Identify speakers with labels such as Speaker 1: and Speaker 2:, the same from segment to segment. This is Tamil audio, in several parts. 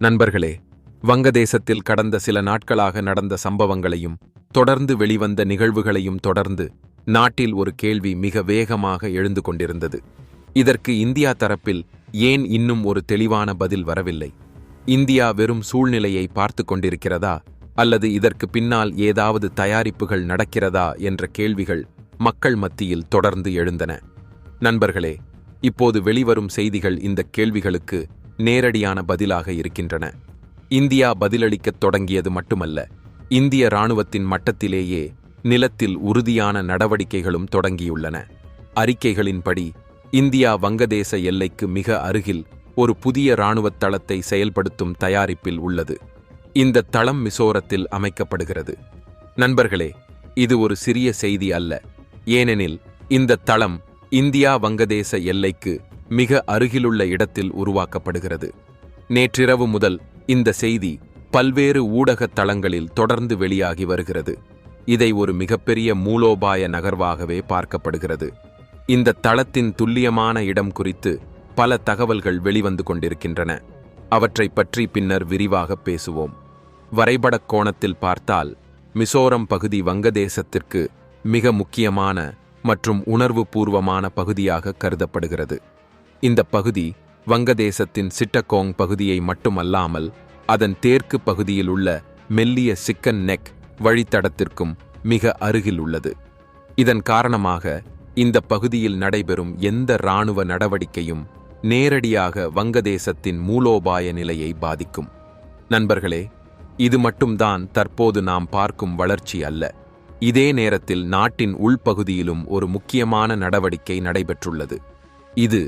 Speaker 1: நண்பர்களே, வங்கதேசத்தில் கடந்த சில நாட்களாக நடந்த சம்பவங்களையும் தொடர்ந்து வெளிவந்த நிகழ்வுகளையும் தொடர்ந்து நாட்டில் ஒரு கேள்வி மிக வேகமாக எழுந்து கொண்டிருந்தது. இதற்கு இந்தியா தரப்பில் ஏன் இன்னும் ஒரு தெளிவான பதில் வரவில்லை? இந்தியா வெறும் சூழ்நிலையை பார்த்து கொண்டிருக்கிறதா அல்லது இதற்கு பின்னால் ஏதாவது தயாரிப்புகள் நடக்கிறதா என்ற கேள்விகள் மக்கள் மத்தியில் தொடர்ந்து எழுந்தன. நண்பர்களே, இப்போது வெளிவரும் செய்திகள் இந்த கேள்விகளுக்கு நேரடியான பதிலாக இருக்கின்றன. இந்தியா பதிலளிக்கத் தொடங்கியது மட்டுமல்ல, இந்திய இராணுவத்தின் மட்டத்திலேயே நிலத்தில் உறுதியான நடவடிக்கைகளும் தொடங்கியுள்ளன. அறிக்கைகளின்படி இந்தியா வங்கதேச எல்லைக்கு மிக அருகில் ஒரு புதிய இராணுவத் தளத்தை செயல்படுத்தும் தயாரிப்பில் உள்ளது. இந்த தளம் மிசோரத்தில் அமைக்கப்படுகிறது. நண்பர்களே, இது ஒரு சிறிய செய்தி அல்ல. ஏனெனில் இந்த தளம் இந்தியா வங்கதேச எல்லைக்கு மிக அருகிலுள்ள இடத்தில் உருவாக்கப்படுகிறது. நேற்றிரவு முதல் இந்த செய்தி பல்வேறு ஊடக தளங்களில் தொடர்ந்து வெளியாகி வருகிறது. இதை ஒரு மிகப்பெரிய மூலோபாய நகர்வாகவே பார்க்கப்படுகிறது. இந்த தளத்தின் துல்லியமான இடம் குறித்து பல தகவல்கள் வெளிவந்து கொண்டிருக்கின்றன. அவற்றை பற்றி பின்னர் விரிவாக பேசுவோம். வரைபடக் கோணத்தில் பார்த்தால் மிசோரம் பகுதி வங்கதேசத்திற்கு மிக முக்கியமான மற்றும் உணர்வுபூர்வமான பகுதியாக கருதப்படுகிறது. இந்த பகுதி வங்கதேசத்தின் சிட்டகோங் பகுதியை மட்டுமல்லாமல் அதன் தெற்கு பகுதியில் உள்ள மெல்லிய சிக்கன் நெக் வழித்தடத்திற்கும் மிக அருகில் உள்ளது. இதன் காரணமாக இந்த பகுதியில் நடைபெறும் எந்த இராணுவ நடவடிக்கையும் நேரடியாக வங்கதேசத்தின் மூலோபாய நிலையை பாதிக்கும். நண்பர்களே, இது மட்டும்தான் தற்போது நாம் பார்க்கும் வளர்ச்சி அல்ல. இதே நேரத்தில் நாட்டின் உள்பகுதியிலும் ஒரு முக்கியமான நடவடிக்கை நடைபெற்றுள்ளது. இது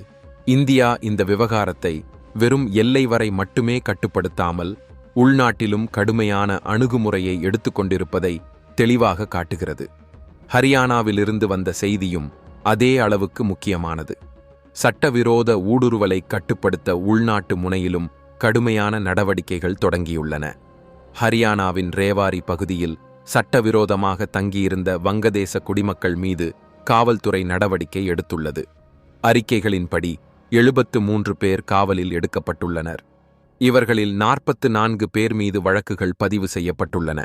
Speaker 1: இந்தியா இந்த விவகாரத்தை வெறும் எல்லை வரை மட்டுமே கட்டுப்படுத்தாமல் உள்நாட்டிலும் கடுமையான அணுகுமுறையை எடுத்துக்கொண்டிருப்பதை தெளிவாக காட்டுகிறது. ஹரியானாவிலிருந்து வந்த செய்தியும் அதே அளவுக்கு முக்கியமானது. சட்டவிரோத ஊடுருவலை கட்டுப்படுத்த உள்நாட்டு முனையிலும் கடுமையான நடவடிக்கைகள் தொடங்கியுள்ளன. ஹரியானாவின் ரேவாரி பகுதியில் சட்டவிரோதமாக தங்கியிருந்த வங்கதேச குடிமக்கள் மீது காவல்துறை நடவடிக்கை எடுத்துள்ளது. அறிக்கைகளின்படி 73 பேர் காவலில் எடுக்கப்பட்டுள்ளனர். இவர்களில் 44 பேர் மீது வழக்குகள் பதிவு செய்யப்பட்டுள்ளன.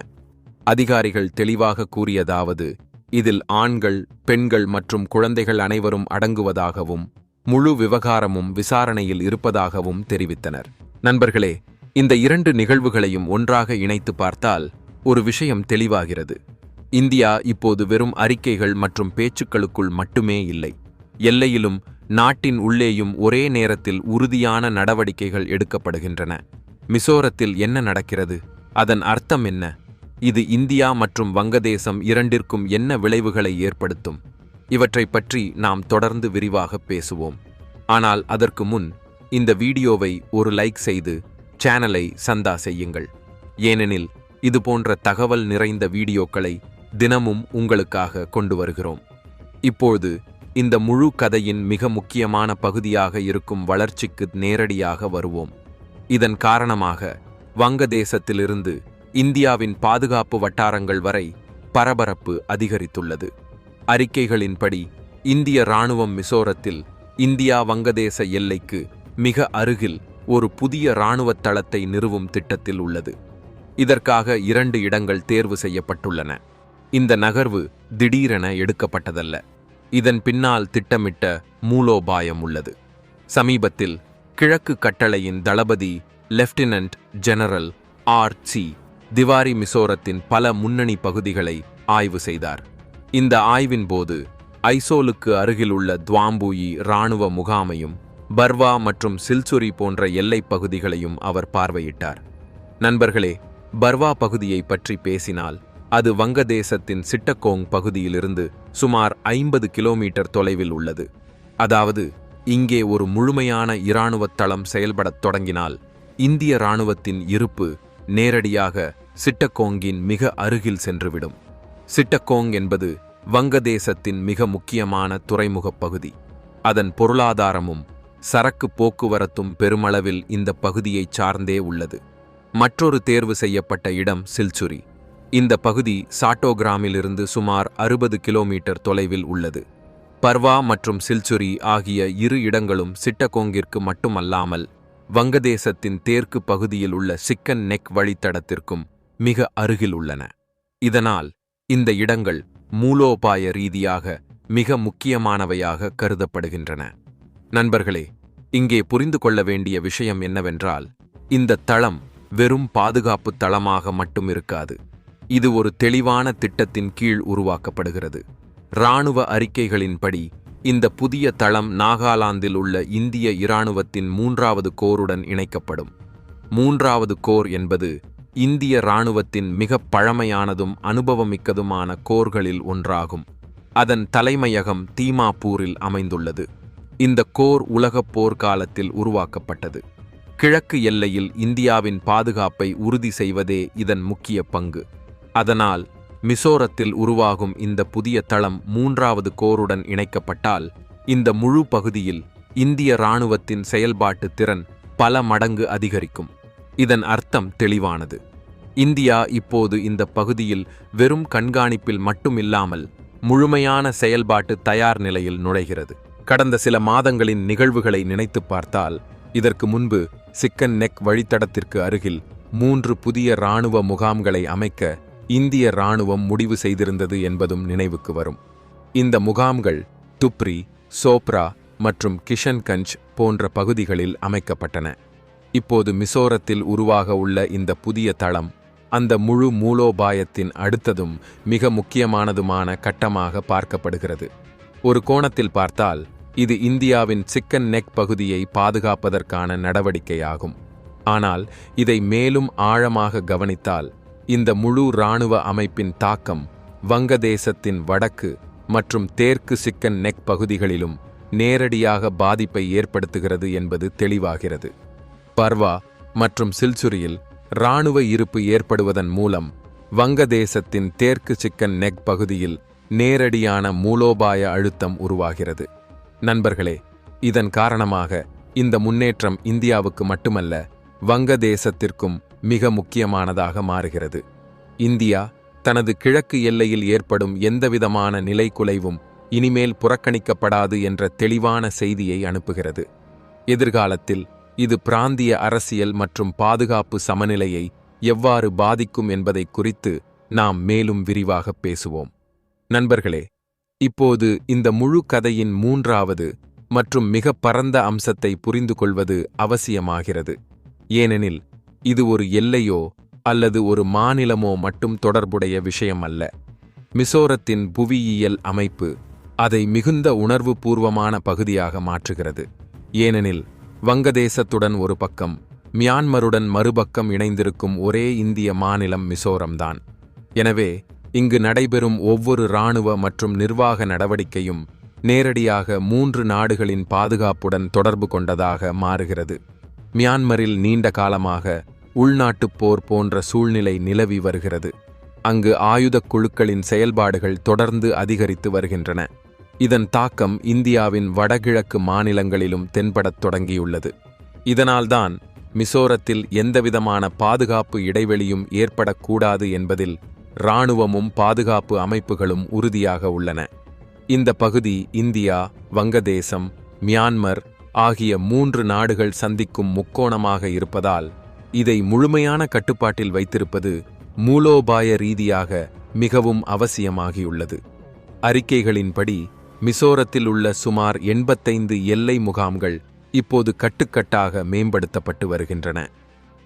Speaker 1: அதிகாரிகள் தெளிவாக கூறியதாவது, இதில் ஆண்கள், பெண்கள் மற்றும் குழந்தைகள் அனைவரும் அடங்குவதாகவும் முழு விவகாரமும் விசாரணையில் இருப்பதாகவும் தெரிவித்தனர். நண்பர்களே, இந்த இரண்டு நிகழ்வுகளையும் ஒன்றாக இணைத்து பார்த்தால் ஒரு விஷயம் தெளிவாகிறது. இந்தியா இப்போது வெறும் அறிக்கைகள் மற்றும் பேச்சுக்களுக்குள் மட்டுமே இல்லை. எல்லையிலும் நாட்டின் உள்ளேயும் ஒரே நேரத்தில் உறுதியான நடவடிக்கைகள் எடுக்கப்படுகின்றன. மிசோரத்தில் என்ன நடக்கிறது? அதன் அர்த்தம் என்ன? இது இந்தியா மற்றும் வங்கதேசம் இரண்டிற்கும் என்ன விளைவுகளை ஏற்படுத்தும்? இவற்றை பற்றி நாம் தொடர்ந்து விரிவாக பேசுவோம். ஆனால் அதற்கு முன் இந்த வீடியோவை ஒரு லைக் செய்து சேனலை சந்தா செய்யுங்கள். ஏனெனில் இது போன்ற தகவல் நிறைந்த வீடியோக்களை தினமும் உங்களுக்காக கொண்டு வருகிறோம். இப்போது இந்த முழு கதையின் மிக முக்கியமான பகுதியாக இருக்கும் வளர்ச்சிக்கு நேரடியாக வருவோம். இதன் காரணமாக வங்கதேசத்திலிருந்து இந்தியாவின் பாதுகாப்பு வட்டாரங்கள் வரை பரபரப்பு அதிகரித்துள்ளது. அறிக்கைகளின்படி இந்திய இராணுவம் மிசோரத்தில் இந்தியா வங்கதேச எல்லைக்கு மிக அருகில் ஒரு புதிய இராணுவத் தளத்தை நிறுவும் திட்டத்தில் உள்ளது. இதற்காக 2 இடங்கள் தேர்வு செய்யப்பட்டுள்ளன. இந்த நகர்வு திடீரென எடுக்கப்பட்டதல்ல. இதன் பின்னால் திட்டமிட்ட மூலோபாயம் உள்ளது. சமீபத்தில் கிழக்கு கட்டளையின் தளபதி லெப்டினன்ட் ஜெனரல் R.C. திவாரி மிசோரத்தின் பல முன்னணி பகுதிகளை ஆய்வு செய்தார். இந்த ஆய்வின் போது ஐசோலுக்கு அருகில் உள்ள துவாம்பூயி இராணுவ முகாமையும் பர்வா மற்றும் சில்சுரி போன்ற எல்லைப் பகுதிகளையும் அவர் பார்வையிட்டார். நண்பர்களே, பர்வா பகுதியை பற்றி பேசினால் அது வங்கதேசத்தின் சிட்டகோங் பகுதியிலிருந்து சுமார் 50 கிலோமீட்டர் தொலைவில் உள்ளது. அதாவது இங்கே ஒரு முழுமையான இராணுவத் தளம் செயல்படத் தொடங்கினால் இந்திய இராணுவத்தின் இருப்பு நேரடியாக சிட்டகோங்கின் மிக அருகில் சென்றுவிடும். சிட்டகோங் என்பது வங்கதேசத்தின் மிக முக்கியமான துறைமுகப் பகுதி. அதன் பொருளாதாரமும் சரக்கு போக்குவரத்தும் பெருமளவில் இந்த பகுதியைச் சார்ந்தே உள்ளது. மற்றொரு தேர்வு செய்யப்பட்ட இடம் சில்சுரி. இந்த பகுதி சாட்டோகிராமிலிருந்து சுமார் 60 கிலோமீட்டர் தொலைவில் உள்ளது. பர்வா மற்றும் சில்சுரி ஆகிய 2 இடங்களும் சிட்டகோங்கிற்கு மட்டுமல்லாமல் வங்கதேசத்தின் தெற்கு பகுதியில் உள்ள சிக்கன் நெக் வழித்தடத்திற்கும் மிக அருகில் உள்ளன. இதனால் இந்த இடங்கள் மூலோபாய ரீதியாக மிக முக்கியமானவையாக கருதப்படுகின்றன. நண்பர்களே, இங்கே புரிந்து கொள்ள வேண்டிய விஷயம் என்னவென்றால், இந்த தளம் வெறும் பாதுகாப்பு தளமாக மட்டும் இருக்காது. இது ஒரு தெளிவான திட்டத்தின் கீழ் உருவாக்கப்படுகிறது. இராணுவ அறிக்கைகளின்படி இந்த புதிய தளம் நாகாலாந்தில் உள்ள இந்திய இராணுவத்தின் 3வது கோருடன் இணைக்கப்படும். 3வது கோர் என்பது இந்திய இராணுவத்தின் மிக பழமையானதும் அனுபவமிக்கதுமான கோர்களில் ஒன்றாகும். அதன் தலைமையகம் தீமாப்பூரில் அமைந்துள்ளது. இந்த கோர் உலகப் போர்க்காலத்தில் உருவாக்கப்பட்டது. கிழக்கு எல்லையில் இந்தியாவின் பாதுகாப்பை உறுதி செய்வதே இதன் முக்கிய பங்கு. அதனால் மிசோரத்தில் உருவாகும் இந்த புதிய தளம் 3வது கோருடன் இணைக்கப்பட்டால் இந்த முழு பகுதியில் இந்திய இராணுவத்தின் செயல்பாட்டு திறன் பல மடங்கு அதிகரிக்கும். இதன் அர்த்தம் தெளிவானது. இந்தியா இப்போது இந்த பகுதியில் வெறும் கண்காணிப்பில் மட்டுமில்லாமல் முழுமையான செயல்பாட்டு தயார் நிலையில் நுழைகிறது. கடந்த சில மாதங்களின் நிகழ்வுகளை நினைத்து பார்த்தால், இதற்கு முன்பு சிக்கன் நெக் வழித்தடத்திற்கு அருகில் 3 புதிய இராணுவ முகாம்களை அமைக்க இந்திய இராணுவம் முடிவு செய்திருந்தது என்பதும் நினைவுக்கு வரும். இந்த முகாம்கள் துப்ரி, சோப்ரா மற்றும் கிஷன்கஞ்ச் போன்ற பகுதிகளில் அமைக்கப்பட்டன. இப்போது மிசோரத்தில் உருவாக உள்ள இந்த புதிய தளம் அந்த முழு மூலோபாயத்தின் அடுத்ததும் மிக முக்கியமானதுமான கட்டமாக பார்க்கப்படுகிறது. ஒரு கோணத்தில் பார்த்தால் இது இந்தியாவின் சிக்கன் நெக் பகுதியை பாதுகாப்பதற்கான நடவடிக்கையாகும். ஆனால் இதை மேலும் ஆழமாக கவனித்தால் இந்த முழு இராணுவ அமைப்பின் தாக்கம் வங்கதேசத்தின் வடக்கு மற்றும் தெற்கு சிக்கன் நெக் பகுதிகளிலும் நேரடியாக பாதிப்பை ஏற்படுத்துகிறது என்பது தெளிவாகிறது. பர்வா மற்றும் சில்சுரியில் இராணுவ இருப்பு ஏற்படுவதன் மூலம் வங்கதேசத்தின் தெற்கு சிக்கன் நெக் பகுதியில் நேரடியான மூலோபாய அழுத்தம் உருவாகிறது. நண்பர்களே, இதன் காரணமாக இந்த முன்னேற்றம் இந்தியாவுக்கு மட்டுமல்ல, வங்கதேசத்திற்கும் மிக முக்கியமானதாக மாறுகிறது. இந்தியா தனது கிழக்கு எல்லையில் ஏற்படும் எந்தவிதமான நிலைக்குலைவும் இனிமேல் புறக்கணிக்கப்படாது என்ற தெளிவான செய்தியை அனுப்புகிறது. எதிர்காலத்தில் இது பிராந்திய அரசியல் மற்றும் பாதுகாப்பு சமநிலையை எவ்வாறு பாதிக்கும் என்பதை குறித்து நாம் மேலும் விரிவாக பேசுவோம். நண்பர்களே, இப்போது இந்த முழு கதையின் 3வது மற்றும் மிக பரந்த அம்சத்தை புரிந்து கொள்வது அவசியமாகிறது. ஏனெனில் இது ஒரு எல்லையோ அல்லது ஒரு மாநிலமோ மட்டும் தொடர்புடைய விஷயம் அல்ல. மிசோரத்தின் புவியியல் அமைப்பு அதை மிகுந்த உணர்வுபூர்வமான பகுதியாக மாற்றுகிறது. ஏனெனில் வங்கதேசத்துடன் ஒரு பக்கம், மியான்மருடன் மறுபக்கம் இணைந்திருக்கும் ஒரே இந்திய மாநிலம் மிசோரம்தான். எனவே இங்கு நடைபெறும் ஒவ்வொரு இராணுவ மற்றும் நிர்வாக நடவடிக்கையும் நேரடியாக 3 நாடுகளின் பாதுகாப்புடன் தொடர்பு கொண்டதாக மாறுகிறது. மியான்மரில் நீண்ட காலமாக உள்நாட்டுப் போர் போன்ற சூழ்நிலை நிலவி வருகிறது. அங்கு ஆயுதக் குழுக்களின் செயல்பாடுகள் தொடர்ந்து அதிகரித்து வருகின்றன. இதன் தாக்கம் இந்தியாவின் வடகிழக்கு மாநிலங்களிலும் தென்படத் தொடங்கியுள்ளது. இதனால்தான் மிசோரத்தில் எந்தவிதமான பாதுகாப்பு இடைவெளியும் ஏற்படக்கூடாது என்பதில் இராணுவமும் பாதுகாப்பு அமைப்புகளும் உறுதியாக உள்ளன. இந்த பகுதி இந்தியா, வங்கதேசம், மியான்மர் ஆகிய 3 நாடுகள் சந்திக்கும் முக்கோணமாக இருப்பதால் இதை முழுமையான கட்டுப்பாட்டில் வைத்திருப்பது மூலோபாய ரீதியாக மிகவும் அவசியமாகியுள்ளது. அறிக்கைகளின்படி மிசோரத்தில் உள்ள சுமார் 85 எல்லை முகாம்கள் இப்போது கட்டுக்கட்டாக மேம்படுத்தப்பட்டு வருகின்றன.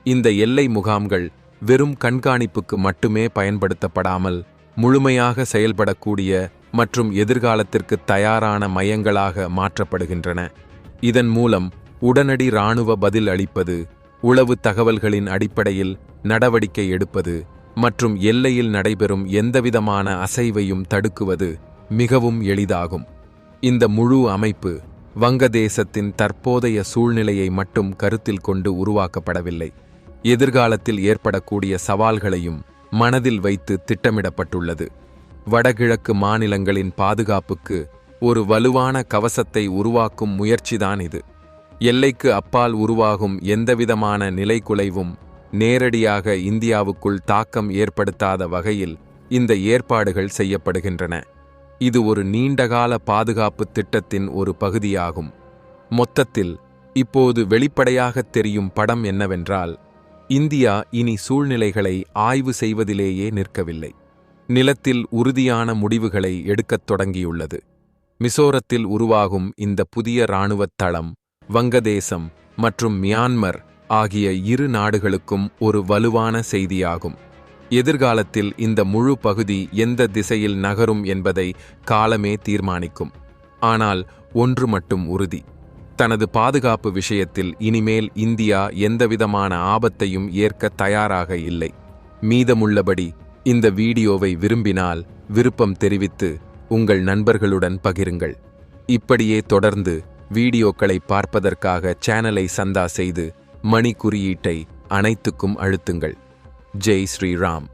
Speaker 1: இந்த எல்லை முகாம்கள் வெறும் கண்காணிப்புக்கு மட்டுமே பயன்படுத்தப்படாமல் முழுமையாக செயல்படக்கூடிய மற்றும் எதிர்காலத்திற்கு தயாரான மையங்களாக மாற்றப்படுகின்றன. இதன் மூலம் உடனடி இராணுவ பதில் அளிப்பது, உளவு தகவல்களின் அடிப்படையில் நடவடிக்கை எடுப்பது மற்றும் எல்லையில் நடைபெறும் எந்தவிதமான அசைவையும் தடுக்குவது மிகவும் எளிதாகும். இந்த முழு அமைப்பு வங்கதேசத்தின் தற்போதைய சூழ்நிலையை மட்டும் கருத்தில் கொண்டு உருவாக்கப்படவில்லை, எதிர்காலத்தில் ஏற்படக்கூடிய சவால்களையும் மனதில் வைத்து திட்டமிடப்பட்டுள்ளது. வடகிழக்கு மாநிலங்களின் பாதுகாப்புக்கு ஒரு வலுவான கவசத்தை உருவாக்கும் முயற்சிதான் இது. எல்லைக்கு அப்பால் உருவாகும் எந்தவிதமான நிலைக்குலைவும் நேரடியாக இந்தியாவுக்குள் தாக்கம் ஏற்படுத்தாத வகையில் இந்த ஏற்பாடுகள் செய்யப்படுகின்றன. இது ஒரு நீண்டகால பாதுகாப்பு திட்டத்தின் ஒரு பகுதியாகும். மொத்தத்தில் இப்போது வெளிப்படையாகத் தெரியும் படம் என்னவென்றால், இந்தியா இனி சூழ்நிலைகளை ஆய்வு செய்வதிலேயே நிற்கவில்லை. நிலத்தில் உறுதியான முடிவுகளை எடுக்கத் தொடங்கியுள்ளது. மிசோரத்தில் உருவாகும் இந்த புதிய இராணுவத் தளம் வங்கதேசம் மற்றும் மியான்மர் ஆகிய இரு நாடுகளுக்கும் ஒரு வலுவான செய்தியாகும். எதிர்காலத்தில் இந்த முழு பகுதி எந்த திசையில் நகரும் என்பதை காலமே தீர்மானிக்கும். ஆனால் ஒன்று மட்டும் உறுதி: தனது பாதுகாப்பு விஷயத்தில் இனிமேல் இந்தியா எந்தவிதமான ஆபத்தையும் ஏற்க தயாராக இல்லை. மீதமுள்ளபடி இந்த வீடியோவை விரும்பினால் விருப்பம் தெரிவித்து உங்கள் நண்பர்களுடன் பகிருங்கள். இப்படியே தொடர்ந்து வீடியோக்களை பார்ப்பதற்காக சேனலை சந்தா செய்து மணி குறியீட்டை அனைத்துக்கும் அழுத்துங்கள். ஜெய் ஸ்ரீராம்.